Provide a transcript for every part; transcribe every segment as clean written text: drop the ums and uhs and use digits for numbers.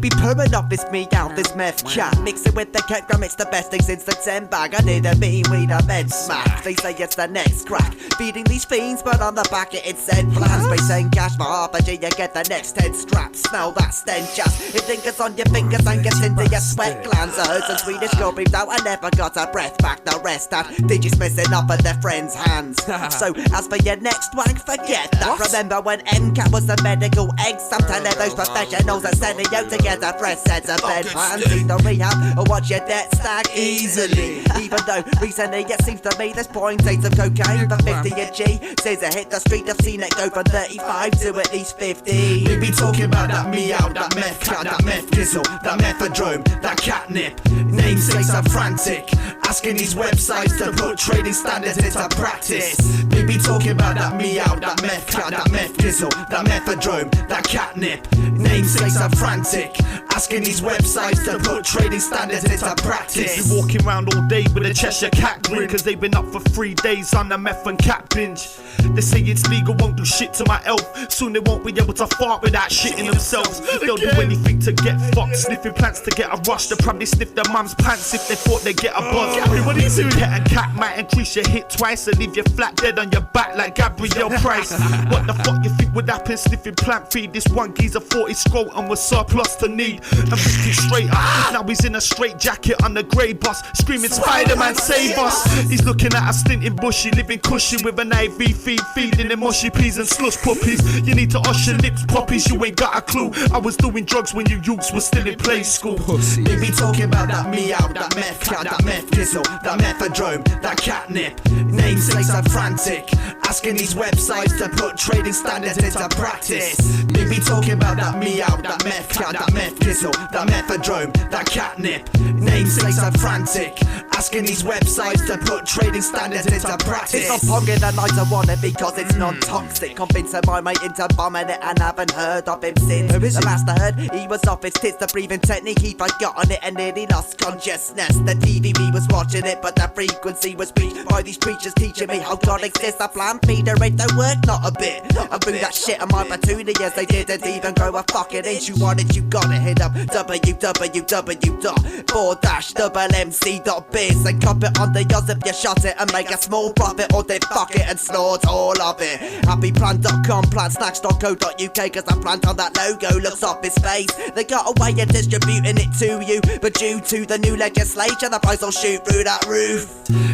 be pouring off this me out, this meth cat. Mix it with the Kegrum, it's the best thing since September. I need a bean weed, a med smack. They say it's the next crack. Feeding these fiends, but on the back it said plans. They saying cash for half a G, you get the next 10 straps. Smell that stench, just it lingers on your fingers and gets into your sweat glands. I heard some Swedish girl breathed out, I never got her breath back. The rest had digits messing up at their friends' hands. So as for your next wank, forget that. Remember when MCAT was the medical egg? Some telling those professionals are sending you to get a fresh set of bed plans. Either rehab or watch your debt stack easily. Even though recently it seems to me there's pouring taste of cocaine for 50 a G. Says I hit the street, I've seen it go from 35 to at least 50. We be talking about that meow, that meth cat, that meth gizzle, that methadrome, that catnip. Namesakes are frantic, asking these websites to put trading standards into practice. We be talking about that meow, that meth cat, that meth gizzle, that methadrome, that catnip. Namesakes are frantic, asking these websites to put trading standards into practice. Be walking around all day with a Cheshire cat grin, cause they've been up for 3 days on a meth and cat binge. They say it's legal, won't do shit to my health. Soon they won't be able to fart without shitting themselves. They'll do anything to get fucked, sniffing plants to get a rush. They'll probably sniff their mum's pants if they thought they'd get a buzz. What do you do? Pet a cat might increase your hit twice and leave you flat dead on your back like Gabrielle Price. What the fuck you think would happen sniffing plant feed? This one geezer thought his scrotum was surplus to need and picked it straight up. Now he's in a straight jacket on the grey bus, screaming Spider-Man save us. He's looking at a stinting bushy, living cushy with an IV feed, feeding them mushy peas and slush puppies. You need to hush your lips, puppies, you ain't got a clue. I was doing drugs when you youths were still in play school. We be talking about that meow, that meth cat, that meth gizzle, that methadrome, that catnip. Namesakes are frantic, asking these websites to put trading standards into practice. We be talking about that meow, that meth cat, that meth gizzle, that methadrome, that catnip. Namesakes are frantic, asking these websites to put trading standards into practice. It's not ponging the night I want it because it's non-toxic. Convincing my mate into bumming it and haven't heard of him since. The last I heard, he was off his tits. The breathing technique, he'd forgotten it and nearly lost consciousness. The TV we was watching it, but the frequency was reached by these preachers teaching me how God exists. A plan feeder, it don't work, not a bit. I bring that shit on my petunias, they didn't even grow a fucking inch. You want it, you gotta hit up www.4-mc.biz and cop it on the odds if you shot it and make a small profit, or they fuck it and snort all of it. Happyplant.com, plantsnacks.co.uk, cause I'm plant on that logo looks off his face. They got a way of distributing it to you, but due to the new legislation the price will shoot through that roof.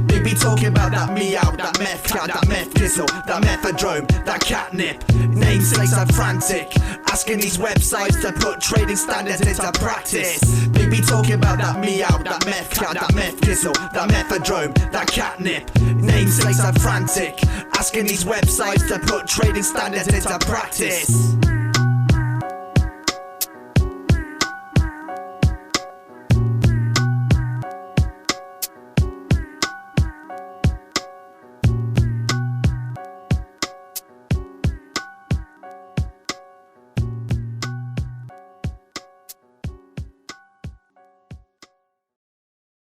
We be talking about that meow, that meth cat, that meth gizzle, that methadrome, that catnip. Namesakes are frantic, asking these websites to put trading standards into practice. We be talking about that meow, that meth cat, that meth gizzle, that methadrome, that catnip. Namesakes are frantic, asking these websites to put trading standards into practice.